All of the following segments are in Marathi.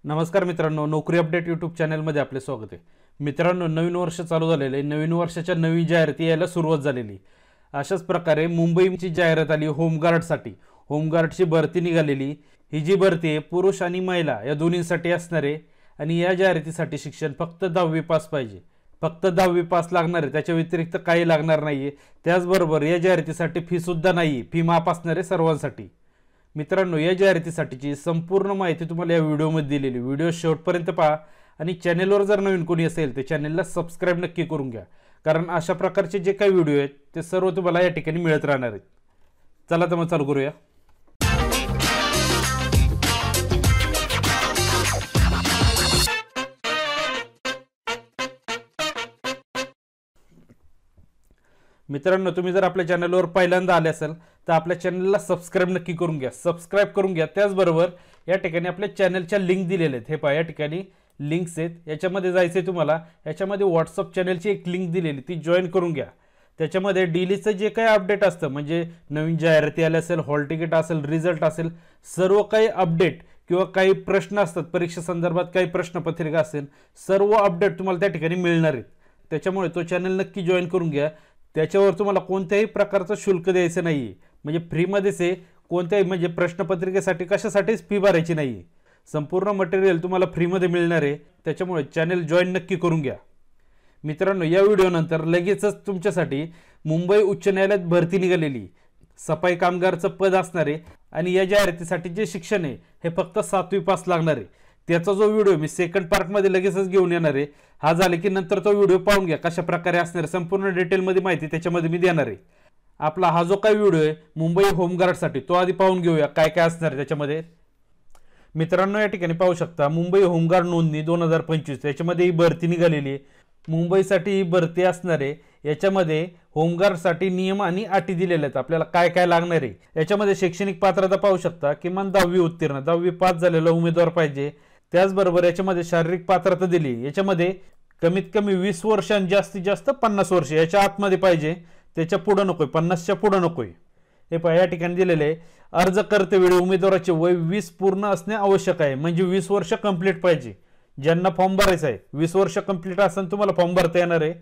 नमस्कार मित्रांनो, नोकरी अपडेट यूट्यूब चॅनलमध्ये आपले स्वागत आहे। मित्रांनो, नवीन वर्ष चालू झालेले आहे। नवीन वर्षाच्या नवी जाहिराती यायला सुरुवात झालेली। अशाच प्रकारे मुंबईची जाहिरात आली होमगार्डसाठी। होमगार्डची भरती निघालेली। ही जी भरती आहे पुरुष आणि महिला या दोन्हींसाठी असणार आहे आणि या जाहिरातीसाठी शिक्षण फक्त 10वी पास पाहिजे। फक्त 10वी पास लागणार आहे, त्याच्या व्यतिरिक्त काही लागणार नाहीये। त्याचबरोबर या जाहिरातीसाठी फी सुद्धा नाही, फी माफ असणार आहे सर्वांसाठी। मित्रांनो, या जाहिरातीसाठीची संपूर्ण माहिती तुम्हाला या व्हिडिओमध्ये दिलेली। व्हिडिओ शेवटपर्यंत पहा आणि चॅनलवर जर नवीन कोणी असेल तर चॅनलला सबस्क्राइब नक्की करून घ्या, कारण अशा प्रकारचे जे काही व्हिडिओ आहेत ते सर्व तुम्हाला या ठिकाणी मिळत राहणार आहेत। चला तर मग चालू करूया। मित्रांनो, तुम्ही जर आपल्या चॅनलवर पहिल्यांदा आले असाल तर आपल्या चॅनलला सबस्क्राइब नक्की करून घ्या, सबस्क्राइब करून घ्या। त्याचबरोबर या ठिकाणी आपल्या चॅनलच्या लिंक दिलेल्या आहेत। हे पहा, या ठिकाणी लिंक्स आहेत, याच्यामध्ये जायचं आहे तुम्हाला। याच्यामध्ये व्हॉट्सअप चॅनलची एक लिंक दिलेली, ती जॉईन करून घ्या। त्याच्यामध्ये डेलीचं जे काही अपडेट असतं, म्हणजे नवीन जाहिराती आल्या असेल, हॉल तिकीट असेल, रिझल्ट असेल, सर्व काही अपडेट किंवा काही प्रश्न असतात परीक्षा संदर्भात, काही प्रश्नपत्रिका असेल, सर्व अपडेट तुम्हाला त्या ठिकाणी मिळणार आहेत। त्याच्यामुळे तो चॅनल नक्की जॉईन करून घ्या। त्याच्यावर तुम्हाला कोणत्याही प्रकारचं शुल्क द्यायचं नाही, म्हणजे फ्रीमध्येच आहे। कोणत्याही म्हणजे प्रश्नपत्रिकेसाठी कशासाठीच फी भरायची नाही, संपूर्ण मटेरियल तुम्हाला फ्रीमध्ये मिळणार आहे। त्याच्यामुळे चॅनल जॉईन नक्की करून घ्या। मित्रांनो, या व्हिडिओनंतर लगेचच तुमच्यासाठी मुंबई उच्च न्यायालयात भरती निघालेली सफाई कामगारचं पद असणार आहे आणि या जाहिरातीसाठी जे शिक्षण आहे हे फक्त 7वी पास लागणार आहे। त्याचा जो व्हिडिओ मी सेकंड पार्टमध्ये लगेचच घेऊन येणार आहे। हा झाले की नंतर तो व्हिडिओ पाहून घ्या, कशा प्रकारे असणार संपूर्ण डिटेलमध्ये माहिती त्याच्यामध्ये मी देणार आहे। आपला हा जो काही व्हिडिओ आहे मुंबई होमगार्डसाठी, तो आधी पाहून घेऊया काय काय असणार आहे त्याच्यामध्ये। मित्रांनो, या ठिकाणी पाहू शकता मुंबई होमगार्ड नोंदणी 2025, याच्यामध्ये ही भरती निघालेली आहे। मुंबईसाठी ही भरती असणार आहे। याच्यामध्ये होमगार्डसाठी नियम आणि अटी दिलेल्या आहेत, आपल्याला काय काय लागणार आहे। याच्यामध्ये शैक्षणिक पात्रता पाहू शकता, किमान 10वी उत्तीर्ण, 10वी पास झालेला उमेदवार पाहिजे। त्याचबरोबर याच्यामध्ये शारीरिक पात्रता दिली, याच्यामध्ये कमीत कमी 20 वर्ष आणि जास्तीत जास्त 50 वर्ष याच्या आतमध्ये पाहिजे, त्याच्या पुढे नकोय, 50च्या पुढे नकोय। हे पहा, या ठिकाणी दिलेले आहे अर्ज करतेवेळी उमेदवाराचे वय 20 पूर्ण असणे आवश्यक आहे, म्हणजे 20 वर्ष कंप्लीट पाहिजे। ज्यांना फॉर्म भरायचा आहे 20 वर्ष कंप्लीट असेल तुम्हाला फॉर्म भरता येणार आहे।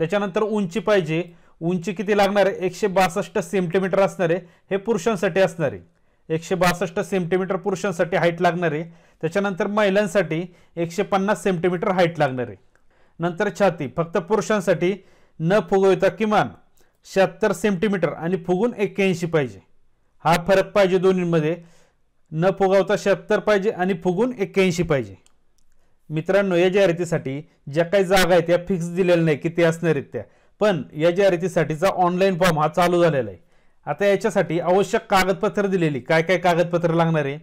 त्याच्यानंतर उंची पाहिजे, उंची किती लागणार आहे, 162 सेंटीमीटर असणार आहे, हे पुरुषांसाठी असणार आहे। 162 सेंटीमीटर पुरुषांसाठी हाईट लागणार आहे। त्याच्यानंतर महिलांसाठी 150 सेंटीमीटर हाईट लागणार आहे। नंतर छाती फक्त पुरुषांसाठी न फुगवता किमान 76 सेंटीमीटर आणि फुगून 81 पाहिजे। हा फरक पाहिजे दोन्हीमध्ये, न फुगवता 76 पाहिजे आणि फुगून 81 पाहिजे। मित्रांनो, या जाहिरातीसाठी ज्या काही जागा आहेत त्या फिक्स दिलेल्या नाही किती असणार आहेत त्या, पण या जाहिरातीसाठीचा ऑनलाईन फॉर्म हा चालू झालेला आहे। आता याच्यासाठी आवश्यक कागदपत्र दिलेली, काय काय कागदपत्र लागणार आहे।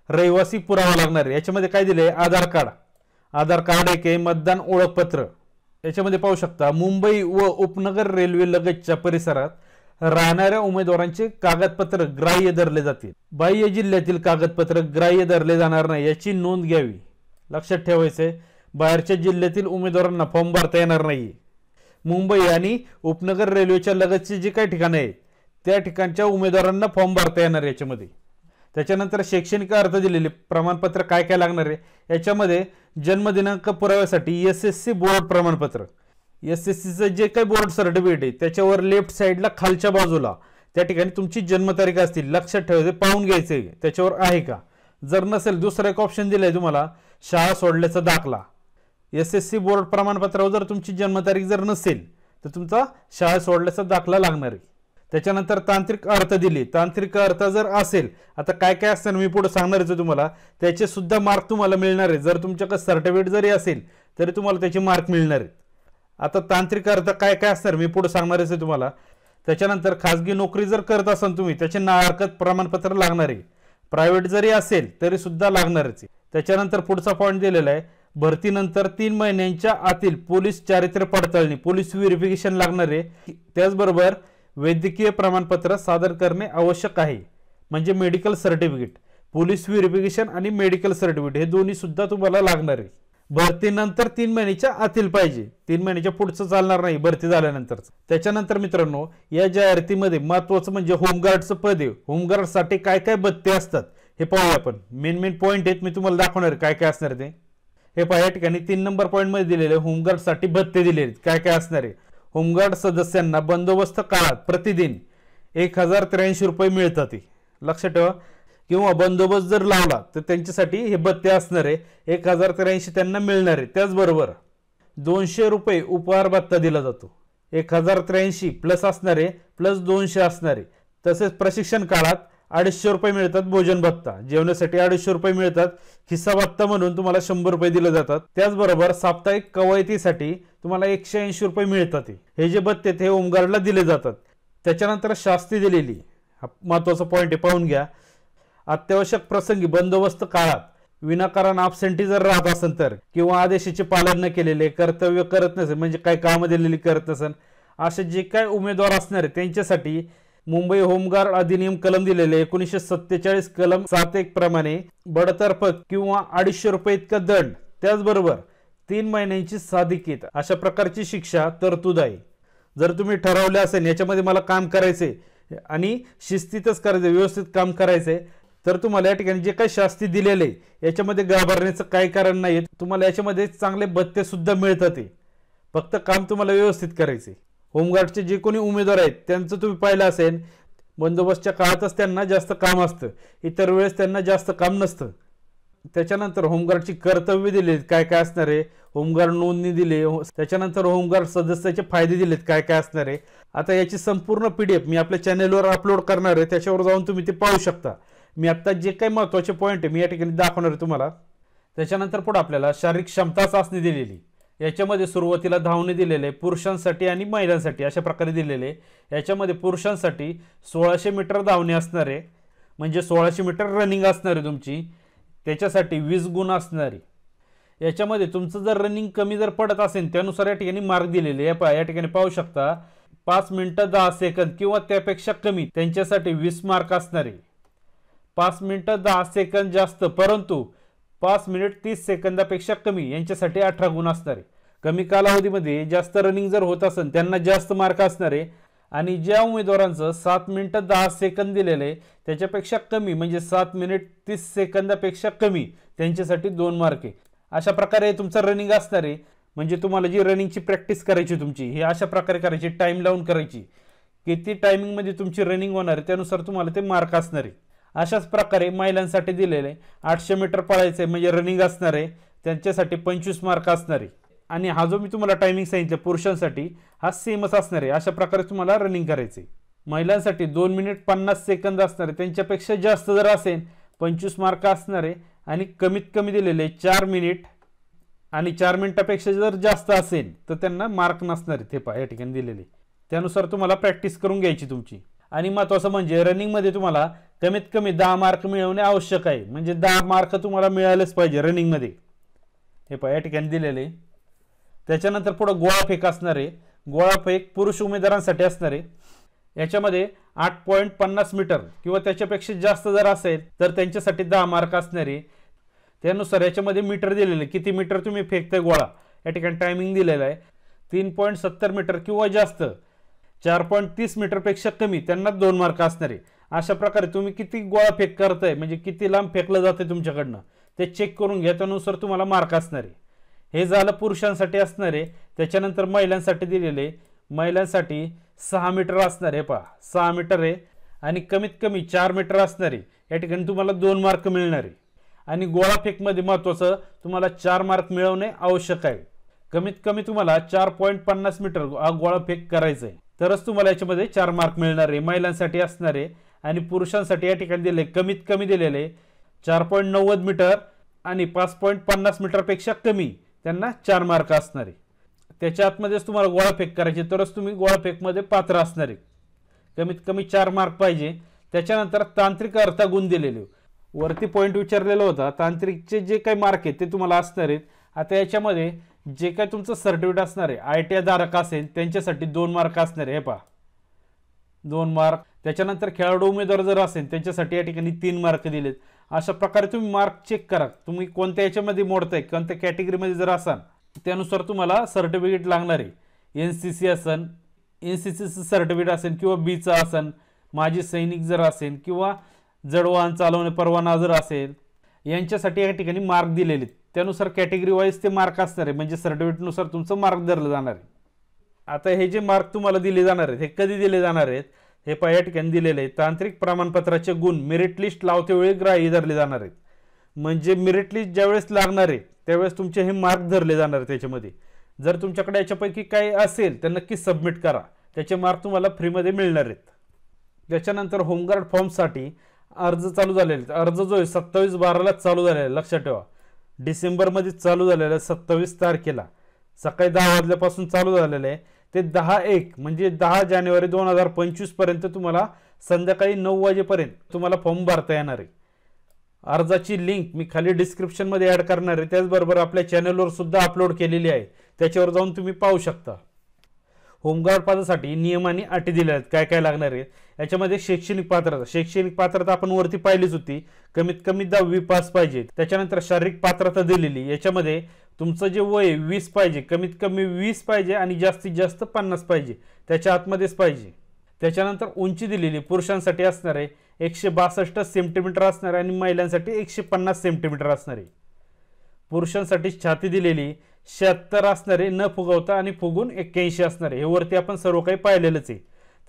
रहिवासी पुरावा लागणार आहे, याच्यामध्ये काय दिले, आधार कार्ड एक आहे, मतदान ओळखपत्र। याच्यामध्ये पाहू शकता मुंबई व उपनगर रेल्वे लगतच्या परिसरात राहणाऱ्या उमेदवारांचे कागदपत्र ग्राह्य धरले जातील। बाह्य जिल्ह्यातील कागदपत्र ग्राह्य धरले जाणार नाही, याची नोंद घ्यावी। लक्षात ठेवायचे, बाहेरच्या जिल्ह्यातील उमेदवारांना फॉर्म भरता येणार नाही। मुंबई आणि उपनगर रेल्वेच्या लगतचे जे काही ठिकाणे आहेत त्या ठिकाणच्या उमेदवारांना फॉर्म भरता येणार याच्यामध्ये। त्याच्यानंतर शैक्षणिक अर्थ दिलेले प्रमाणपत्र काय काय लागणार आहे। याच्यामध्ये जन्मदिनांक पुराव्यासाठी SSC बोर्ड प्रमाणपत्र, SSCचं जे काही बोर्ड सर्टिफिकेट आहे त्याच्यावर लेफ्ट साईडला खालच्या बाजूला त्या ठिकाणी तुमची जन्मतारीख असतील, लक्षात ठेवायचे, पाहून घ्यायचे त्याच्यावर आहे का। जर नसेल दुसरा एक ऑप्शन दिलाय तुम्हाला, शाळा सोडल्याचा दाखला। SSC बोर्ड प्रमाणपत्रावर जर तुमची जन्मतारीख जर नसेल तर तुमचा शाळा सोडल्याचा दाखला लागणार आहे। त्याच्यानंतर तांत्रिक अर्थ दिली, तांत्रिक अर्थ जर असेल, आता काय काय असतं मी पुढे सांगणारच तुम्हाला, त्याचे सुद्धा मार्क तुम्हाला मिळणार आहे। जर तुमच्याकडे सर्टिफिकेट जरी असेल तरी तुम्हाला त्याचे मार्क मिळणार आहेत। आता तांत्रिक अर्थ काय काय असणार मी पुढे सांगणारच आहे तुम्हाला। त्याच्यानंतर खाजगी नोकरी जर करत असाल तुम्ही, त्याचे नाहरकत प्रमाणपत्र लागणार आहे। प्रायव्हेट जरी असेल तरी सुद्धा लागणारच आहे। त्याच्यानंतर पुढचा पॉईंट दिलेला आहे, भरतीनंतर 3 महिन्यांच्या आतील पोलीस चारित्र्य पडताळणी, पोलीस व्हेरिफिकेशन लागणार आहे। त्याचबरोबर वैद्यकीय प्रमाणपत्र सादर करणे आवश्यक आहे, म्हणजे मेडिकल सर्टिफिकेट, पोलीस व्हेरिफिकेशन आणि मेडिकल सर्टिफिकेट हे दोन्ही सुद्धा तुम्हाला लागणार आहे। भरतीनंतर 3 महिन्याच्या आतील पाहिजे, 3 महिन्याच्या पुढचं चालणार नाही भरती झाल्यानंतर। त्याच्यानंतर मित्रांनो, या जाहिरातीमध्ये महत्त्वाचं म्हणजे होमगार्डचं पद आहे। होमगार्डसाठी काय काय भत्ते असतात हे पाहूया आपण. मेन पॉईंट आहेत, मी तुम्हाला दाखवणार काय काय असणार ते. हे पहा या ठिकाणी 3 नंबर पॉईंटमध्ये दिलेले होमगार्डसाठी भत्ते दिलेले आहेत. काय काय असणार आहे. होमगार्ड सदस्यांना बंदोबस्त काळात प्रतिदिन 1083 रुपये मिळतात. लक्षात ठेवा. किंवा बंदोबस्त जर लावला तर त्यांच्यासाठी हे भत्ते असणार आहे. 1083 त्यांना मिळणार आहे. त्याचबरोबर 200 रुपये उपहार भत्ता दिला जातो. 1083 प्लस असणार आहे, प्लस 200 असणार आहे. तसेच प्रशिक्षण काळात 250 रुपये मिळतात भोजन भत्ता. जेवणासाठी 250 रुपये मिळतात. खिस्सा भत्ता म्हणून तुम्हाला 100 रुपये दिले जातात. त्याचबरोबर साप्ताहिक कवायतीसाठी तुम्हाला 180 रुपये मिळतात. हे जे भत्ते हे होमगार्डला दिले जातात. त्याच्यानंतर शास्ती दिलेली, महत्वाचा पॉईंट आहे, पाहून घ्या. अत्यावश्यक प्रसंगी बंदोबस्त काळात विनाकारण ॲब्सेंटी जर राहत असेल तर, किंवा आदेशाचे पालन न केलेले, कर्तव्य करत नसेल, म्हणजे काय कामं दिलेली करत नसेल, असे जे काय उमेदवार असणार आहे त्यांच्यासाठी मुंबई होमगार्ड अधिनियम कलम दिलेले 1947 कलम 7(1) प्रमाणे बडतर्फ किंवा 250 रुपये इतका दंड, त्याचबरोबर 3 महिन्यांची साधिकीत अशा प्रकारची शिक्षा तरतूद आहे. जर तुम्ही ठरवले असेल याच्यामध्ये मला काम करायचे आणि शिस्तीतच करायचे, व्यवस्थित काम करायचे, तर तुम्हाला या ठिकाणी जे काही शास्ती दिलेले याच्यामध्ये घाबरण्याचं काही कारण नाही. तुम्हाला याच्यामध्ये चांगले भत्ते सुद्धा मिळतात. फक्त काम तुम्हाला व्यवस्थित करायचे. होमगार्डचे जे कोणी उमेदवार आहेत त्यांचं तुम्ही पाहिलं असेल, बंदोबस्तच्या काळातच त्यांना जास्त काम असतं, इतर वेळेस त्यांना जास्त काम नसतं. त्याच्यानंतर होमगार्डची कर्तव्य दिलेत काय काय असणार आहे. होमगार्ड नोंदणी दिली. त्याच्यानंतर होमगार्ड सदस्याचे फायदे दिलेत काय काय असणार आहे. आता याची संपूर्ण PDF मी आपल्या चॅनेलवर अपलोड करणार आहे. त्याच्यावर जाऊन तुम्ही ते पाहू शकता. मी आता जे काही महत्त्वाचे पॉईंट आहे मी या ठिकाणी दाखवणार आहे तुम्हाला. त्याच्यानंतर पुढे आपल्याला शारीरिक क्षमता चाचणी दिलेली. याच्यामध्ये सुरुवातीला धावणे दिलेले पुरुषांसाठी आणि महिलांसाठी अशा प्रकारे दिलेले. याच्यामध्ये पुरुषांसाठी 1600 मीटर धावणे असणार आहे, म्हणजे 1600 मीटर रनिंग असणार आहे तुमची. त्याच्यासाठी 20 गुण असणारी. याच्यामध्ये तुमचं जर रनिंग कमी जर पडत असेल त्यानुसार या ठिकाणी मार्क दिलेले. या ठिकाणी पाहू शकता 5 मिनिटं 10 सेकंद किंवा त्यापेक्षा कमी त्यांच्यासाठी 20 मार्क असणारे. 5 मिनिटं 10 सेकंद जास्त परंतु 5 मिनिट 30 सेकंदापेक्षा कमी यांच्यासाठी 18 गुण असणारे. कमी कालावधीमध्ये जास्त रनिंग जर होत असेल त्यांना जास्त मार्क असणारे. आणि ज्या उमेदवारांचं 7 मिनिटं 10 सेकंद दिलेले त्याच्यापेक्षा कमी, म्हणजे 7 मिनिट 30 सेकंदापेक्षा कमी, त्यांच्यासाठी 2 मार्क आहे. अशा प्रकारे तुमचं रनिंग असणार आहे. म्हणजे तुम्हाला जी रनिंगची प्रॅक्टिस करायची तुमची हे अशा प्रकारे करायची, टाइम लावून करायची. किती टायमिंगमध्ये तुमची रनिंग होणार आहे त्यानुसार तुम्हाला ते मार्क असणार आहे. अशाच प्रकारे महिलांसाठी दिलेले 800 मीटर पळायचे म्हणजे रनिंग असणार आहे, त्यांच्यासाठी 25 मार्क असणार आहे. आणि हा जो मी तुम्हाला टायमिंग सांगितलं पुरुषांसाठी हा सेमच असणार आहे. अशा प्रकारे तुम्हाला रनिंग करायचे. महिलांसाठी 2 मिनिट 50 सेकंद असणार आहे, त्यांच्यापेक्षा जास्त जर असेल 25 मार्क असणार आहे. आणि कमीत कमी दिलेले 4 मिनिट आणि 4 मिनिटापेक्षा जर जास्त असेल तर त्यांना मार्क नसणार आहे. ते या ठिकाणी दिलेले त्यानुसार तुम्हाला प्रॅक्टिस करून घ्यायची तुमची. आणि महत्त्वाचं म्हणजे रनिंगमध्ये तुम्हाला कमीत कमी 10 मार्क मिळवणे आवश्यक आहे, म्हणजे 10 मार्क तुम्हाला मिळालेच पाहिजे रनिंगमध्ये. हे या ठिकाणी दिलेले. त्याच्यानंतर पुढे गोळाफेक असणार आहे. गोळाफेक पुरुष उमेदवारांसाठी असणार आहे. याच्यामध्ये 8.50 मीटर किंवा त्याच्यापेक्षा जास्त जर असेल तर त्यांच्यासाठी 10 मार्क असणार आहे. त्यानुसार याच्यामध्ये मीटर दिलेले, किती मीटर तुम्ही फेकताय गोळा, या ठिकाणी टायमिंग दिलेला आहे. 3.70 मीटर किंवा जास्त, 4.30 मीटरपेक्षा कमी त्यांना 2 मार्क असणार आहे. अशा प्रकारे तुम्ही किती गोळा फेक करताय, म्हणजे किती लांब फेकलं जाते तुमच्याकडनं ते चेक करून घ्या, त्यानुसार तुम्हाला मार्क असणार आहे. हे झालं पुरुषांसाठी असणार आहे. त्याच्यानंतर महिलांसाठी दिलेले, महिलांसाठी 6 मीटर असणार आहे. 6 मीटर आहे आणि कमीत कमी 4 मीटर असणार आहे. या ठिकाणी तुम्हाला 2 मार्क मिळणार आहे. आणि गोळाफेकमध्ये महत्त्वाचं तुम्हाला 4 मार्क मिळवणे आवश्यक आहे. कमीत कमी तुम्हाला 4.50 मीटर गोळाफेक करायचं आहे तरच तुम्हाला याच्यामध्ये 4 मार्क मिळणार आहे. महिलांसाठी असणार आहे. आणि पुरुषांसाठी या ठिकाणी दिले कमीत कमी दिलेले 4.90 मीटर आणि 5.50 मीटरपेक्षा कमी त्यांना 4 मार्क असणार आहे. त्याच्या आतमध्येच तुम्हाला गोळाफेक करायचे तरच तुम्ही गोळाफेकमध्ये पात्र असणार आहे. कमीत कमी 4 मार्क पाहिजे. त्याच्यानंतर तांत्रिक अर्था गुण दिलेले, वरती पॉईंट विचारलेला होता, तांत्रिकचे जे काही मार्क आहेत ते तुम्हाला असणार आहेत. आता याच्यामध्ये जे काही तुमचं सर्टिफिकेट असणार आहे, ITI धारक असेल त्यांच्यासाठी 2 मार्क असणार आहे. 2 मार्क. त्याच्यानंतर खेळाडू उमेदवार जर असेल त्यांच्यासाठी या ठिकाणी 3 मार्क दिलेत. अशा प्रकारे तुम्ही मार्क चेक करा, तुम्ही कोणत्या याच्यामध्ये मोडताय, कोणत्या कॅटेगरीमध्ये जर असाल त्यानुसार तुम्हाला सर्टिफिकेट लागणार आहे. NCC असेल, NCCचं सर्टिफिकेट असेल किंवा Bचं असेल, माजी सैनिक जर असेल किंवा जड वाहन चालवणे परवाना जर असेल यांच्यासाठी या ठिकाणी मार्क दिलेले आहेत. त्यानुसार कॅटेगरी वाईज ते मार्क असणार आहे, म्हणजे सर्टिफिकेटनुसार तुमचं मार्क धरलं जाणार आहे. आता हे जे मार्क तुम्हाला दिले जाणार आहेत हे कधी दिले जाणार आहेत हे पहा या ठिकाणी दिलेले आहे. तांत्रिक प्रमाणपत्राचे गुण मेरिट लिस्ट लावते वेळी ग्राह्य धरले जाणार आहेत. म्हणजे मेरिट लिस्ट ज्यावेळेस लागणार आहे त्यावेळेस तुमचे हे मार्क धरले जाणार आहेत. त्याच्यामध्ये जर तुमच्याकडे याच्यापैकी काही असेल तर नक्की सबमिट करा, त्याचे मार्क तुम्हाला फ्रीमध्ये मिळणार आहेत. त्याच्यानंतर होमगार्ड फॉर्मसाठी अर्ज चालू झालेले, अर्ज जो आहे 27/12ला चालू झालेला आहे. लक्षात ठेवा, डिसेंबरमध्ये चालू झालेला आहे. 27 तारखेला सकाळी 10 वाजल्यापासून चालू झालेलं आहे ते 10/1 म्हणजे 10 जानेवारी 2025 पर्यंत तुम्हाला संध्याकाळी 9 वाजेपर्यंत तुम्हाला फॉर्म भरता येणार आहे. अर्जाची लिंक मी खाली डिस्क्रिप्शनमध्ये ॲड करणार आहे, त्याचबरोबर आपल्या चॅनलवर सुद्धा अपलोड केलेली आहे, त्याच्यावर जाऊन तुम्ही पाहू शकता. होमगार्ड पदासाठी नियम आणि अटी दिल्या आहेत, काय काय लागणार आहे याच्यामध्ये. शैक्षणिक पात्रता आपण वरती पाहिलीच होती, कमीत कमी 10वी पास पाहिजे. त्याच्यानंतर शारीरिक पात्रता दिलेली, याच्यामध्ये तुमचं जे वय 20 पाहिजे, कमीत कमी 20 पाहिजे आणि जास्तीत जास्त 50 पाहिजे, त्याच्या आतमध्येच पाहिजे. त्याच्यानंतर उंची दिलेली पुरुषांसाठी असणार आहे 162 सेंटीमीटर असणार आहे आणि महिलांसाठी 150 सेंटीमीटर असणार आहे. पुरुषांसाठी छाती दिलेली 76 असणार आहे न फुगवता आणि फुगून 81 असणार आहे. हे वरती आपण सर्व काही पाहिलेलंच आहे.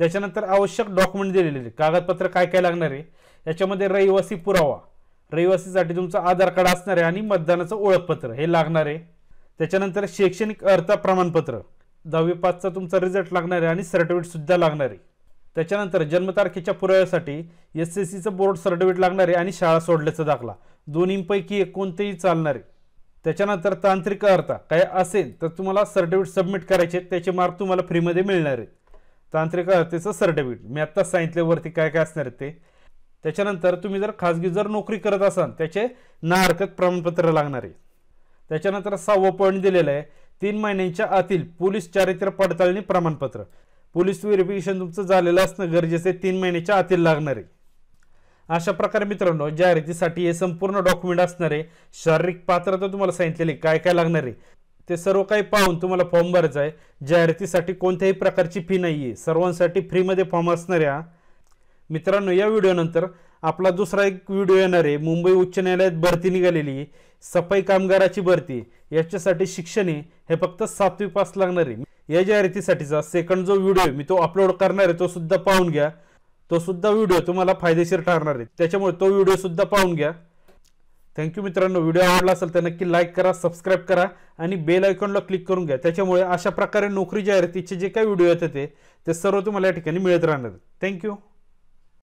त्याच्यानंतर आवश्यक डॉक्युमेंट दिलेले, कागदपत्र काय काय लागणार आहे याच्यामध्ये. रहिवासी पुरावा, रहिवासीसाठी तुमचं आधार कार्ड असणार आहे आणि मतदानाचं ओळखपत्र हे लागणार आहे. त्याच्यानंतर शैक्षणिक अर्हता प्रमाणपत्र 10वी पासचा तुमचा रिझल्ट लागणार आहे आणि सर्टिफिकेट सुद्धा लागणार आहे. त्याच्यानंतर जन्मतारखेच्या पुराव्यासाठी SSCचं बोर्ड सर्टिफिकेट लागणार आहे आणि शाळा सोडल्याचा दाखला, दोन्हीपैकी एक कोणतेही चालणार आहे. त्याच्यानंतर तांत्रिक अर्हता काय असेल तर तुम्हाला सर्टिफिकेट सबमिट करायचे, त्याचे मार्क तुम्हाला फ्रीमध्ये मिळणार आहेत. तांत्रिक अर्हतेचं सर्टिफिकेट मी आत्ताच सांगितल्यावरती काय काय असणार आहे ते. त्याच्यानंतर तुम्ही जर खाजगी नोकरी करत असाल त्याचे ना हरकत प्रमाणपत्र लागणार आहे. त्याच्यानंतर 6वं पॉईंट दिलेलं आहे 3 महिन्यांच्या आतील पोलीस चारित्र्य पडताळणी प्रमाणपत्र. पोलीस व्हेरिफिकेशन तुमचं झालेलं असणं गरजेचं आहे, 3 महिन्याच्या आतील लागणार आहे. अशा प्रकारे मित्रांनो जाहिरातीसाठी हे संपूर्ण डॉक्युमेंट असणार आहे. शारीरिक पात्रता तुम्हाला सांगितलेली काय काय लागणार आहे ते सर्व काही पाहून तुम्हाला फॉर्म भरायचा आहे. जाहिरातीसाठी कोणत्याही प्रकारची फी नाही आहे, सर्वांसाठी फ्रीमध्ये फॉर्म असणार आहे. मित्रांनो या व्हिडिओनंतर आपला दुसरा एक व्हिडिओ येणार आहे. मुंबई उच्च न्यायालयात भरती निघालेली सफाई कामगाराची भरती, याच्यासाठी शिक्षण हे फक्त 7वी पास लागणार आहे. या जाहिरातीसाठीचा सेकंड जो व्हिडिओ आहे मी तो अपलोड करणार आहे, तो सुद्धा पाहून घ्या. तो सुद्धा व्हिडिओ तुम्हाला फायदेशीर ठरणार आहे, त्याच्यामुळे तो व्हिडिओ सुद्धा पाहून घ्या. थँक्यू मित्रांनो. व्हिडिओ आवडला असेल तर नक्की लाईक करा, सबस्क्राईब करा आणि बेल आयकॉनला क्लिक करून घ्या. त्याच्यामुळे अशा प्रकारे नोकरी जाहिरातीचे जे काही व्हिडिओ येतात ते सर्व तुम्हाला या ठिकाणी मिळत राहणार. थँक्यू.